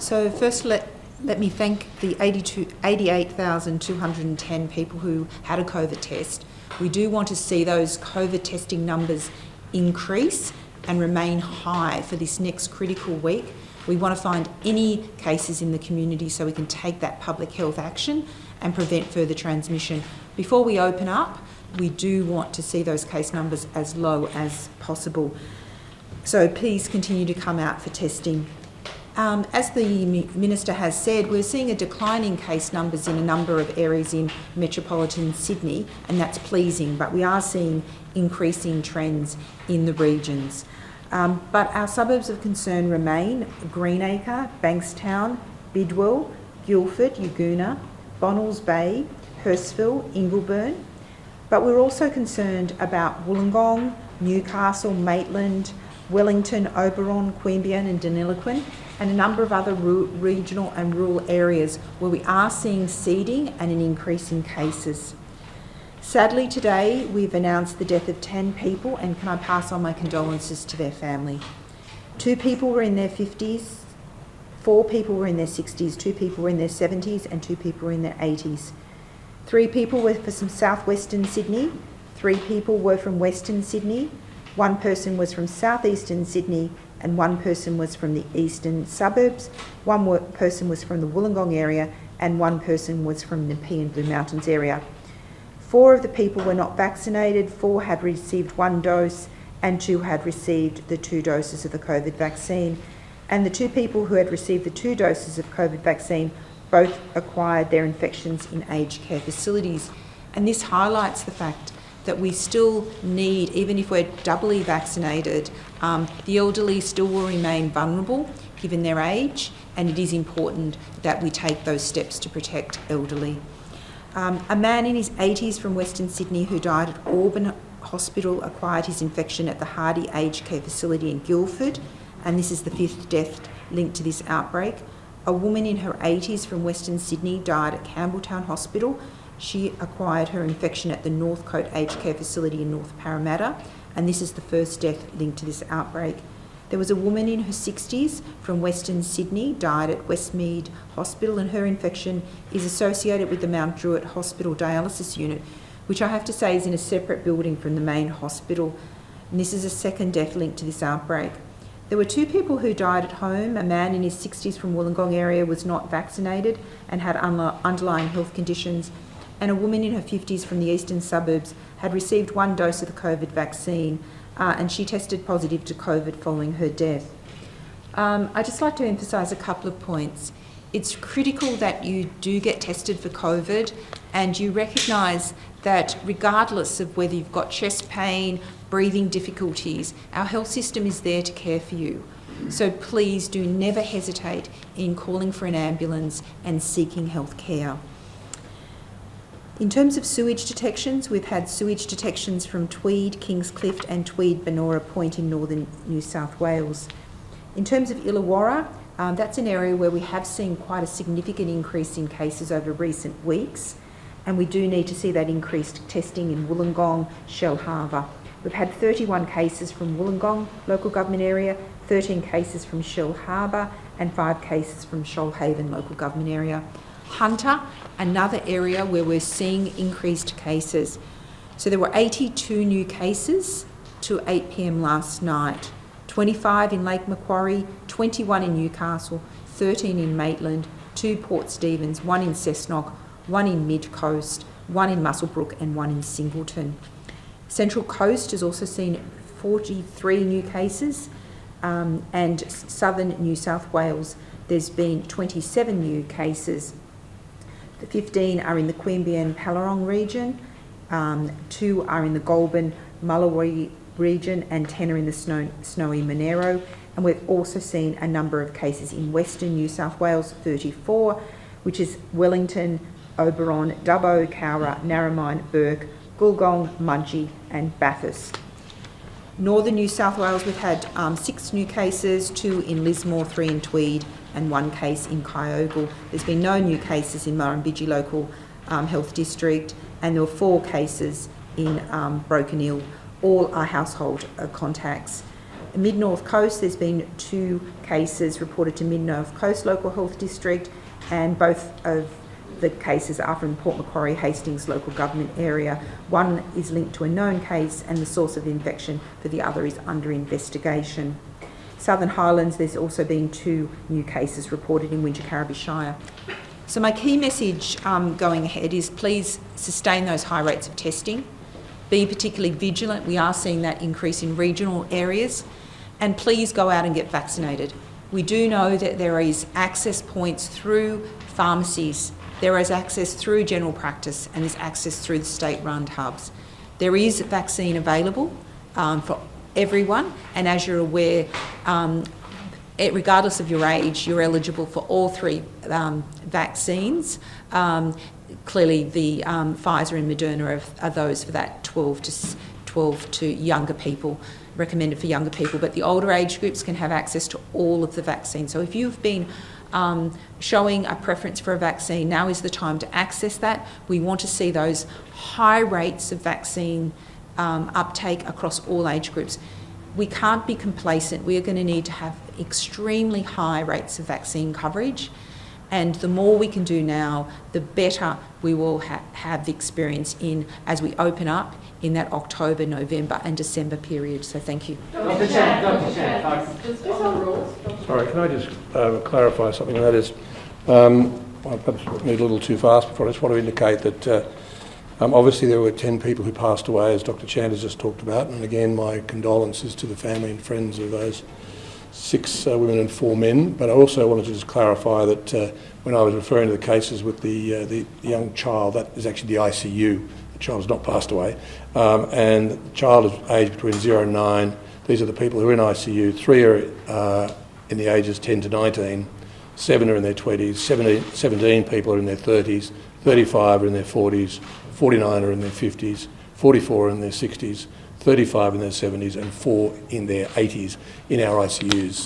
So first let me thank the 88,210 people who had a COVID test. We do want to see those COVID testing numbers increase and remain high for this next critical week. We want to find any cases in the community so we can take that public health action and prevent further transmission. Before we open up, we do want to see those case numbers as low as possible. So please continue to come out for testing. As the Minister has said, we're seeing a decline in case numbers in a number of areas in metropolitan Sydney, and that's pleasing, but we are seeing increasing trends in the regions. But our suburbs of concern remain Greenacre, Bankstown, Bidwell, Guildford, Yagoona, Bonnells Bay, Hurstville, Ingleburn. But we're also concerned about Wollongong, Newcastle, Maitland, Wellington, Oberon, Queanbeyan and Deniliquin, and a number of other regional and rural areas where we are seeing seeding and an increase in cases. Sadly today we've announced the death of 10 people, and can I pass on my condolences to their family. 2 people were in their 50s, 4 people were in their 60s, 2 people were in their 70s and 2 people were in their 80s. 3 people were from southwestern Sydney, 3 people were from western Sydney, 1 person was from southeastern Sydney and 1 person was from the eastern suburbs, 1 person was from the Wollongong area and 1 person was from the Nepean Blue Mountains area. 4 of the people were not vaccinated, 4 had received 1 dose and 2 had received the 2 doses of the COVID vaccine. And the 2 people who had received the 2 doses of COVID vaccine both acquired their infections in aged care facilities. And this highlights the fact that we still need, even if we're doubly vaccinated, the elderly still will remain vulnerable given their age, and it is important that we take those steps to protect elderly. A man in his 80s from Western Sydney who died at Auburn Hospital acquired his infection at the Hardy Aged Care Facility in Guildford, and this is the 5th death linked to this outbreak. A woman in her 80s from Western Sydney died at Campbelltown Hospital. She acquired her infection at the Northcote Aged Care Facility in North Parramatta, and this is the 1st death linked to this outbreak. There was a woman in her 60s from Western Sydney, died at Westmead Hospital, and her infection is associated with the Mount Druitt Hospital dialysis unit, which I have to say is in a separate building from the main hospital. And this is a 2nd death linked to this outbreak. There were 2 people who died at home. A man in his 60s from Wollongong area was not vaccinated and had underlying health conditions, and a woman in her 50s from the eastern suburbs had received 1 dose of the COVID vaccine, and she tested positive to COVID following her death. I'd just like to emphasise a couple of points. It's critical that you do get tested for COVID and you recognise that regardless of whether you've got chest pain, breathing difficulties, our health system is there to care for you. So please do never hesitate in calling for an ambulance and seeking health care. In terms of sewage detections, we've had sewage detections from Tweed, Kingscliff and Tweed Benora Point in northern New South Wales. In terms of Illawarra, that's an area where we have seen quite a significant increase in cases over recent weeks, and we do need to see that increased testing in Wollongong, Shellharbour. We've had 31 cases from Wollongong local government area, 13 cases from Shellharbour and 5 cases from Shoalhaven local government area. Hunter, another area where we're seeing increased cases. So there were 82 new cases to 8 p.m. last night, 25 in Lake Macquarie, 21 in Newcastle, 13 in Maitland, 2 Port Stephens, 1 in Cessnock, 1 in Mid-Coast, 1 in Muswellbrook and 1 in Singleton. Central Coast has also seen 43 new cases, and southern New South Wales there's been 27 new cases. The 15 are in the Queanbeyan Palarong region, 2 are in the Goulburn Mullawy region and 10 are in the snowy Monero. And we've also seen a number of cases in Western New South Wales, 34, which is Wellington, Oberon, Dubbo, Cowra, Narromine, Burke, Goolgong, Mudgee and Bathurst. Northern New South Wales, we've had 6 new cases, 2 in Lismore, 3 in Tweed and 1 case in Kyogle. There's been no new cases in Murrumbidgee Local Health District, and there were 4 cases in Broken Hill. All are household contacts. Mid-North Coast, there's been 2 cases reported to Mid-North Coast Local Health District, and both of the cases are from Port Macquarie Hastings local government area. One is linked to a known case and the source of the infection for the other is under investigation. Southern Highlands, there's also been 2 new cases reported in Wingecarribee Shire. So my key message going ahead is please sustain those high rates of testing. Be particularly vigilant. We are seeing that increase in regional areas. And please go out and get vaccinated. We do know that there is access points through pharmacies. There is access through general practice and there's access through the state-run hubs. There is vaccine available for everyone, and as you're aware, regardless of your age, you're eligible for all 3 vaccines. Clearly, the Pfizer and Moderna are those for that 12 to younger people, recommended for younger people, but the older age groups can have access to all of the vaccines. So if you've been showing a preference for a vaccine, now is the time to access that. We want to see those high rates of vaccine uptake across all age groups. We can't be complacent. We are going to need to have extremely high rates of vaccine coverage, and the more we can do now, the better we will have the experience in as we open up in that October, November and December period. So thank you. Dr. Chant, just on the rules. Sorry, can I just clarify something? And that is, I perhaps moved a little too fast before. I just want to indicate that obviously there were 10 people who passed away, as Dr. Chant has just talked about, and again my condolences to the family and friends of those 6 women and 4 men. But I also wanted to just clarify that when I was referring to the cases with the young child, that is actually the ICU. The child has not passed away, and the child is aged between 0 and 9. These are the people who are in ICU. 3 are in the ages 10 to 19, 7 are in their 20s, 17 people are in their 30s, 35 are in their 40s, 49 are in their 50s, 44 are in their 60s, 35 in their 70s and 4 in their 80s in our ICUs.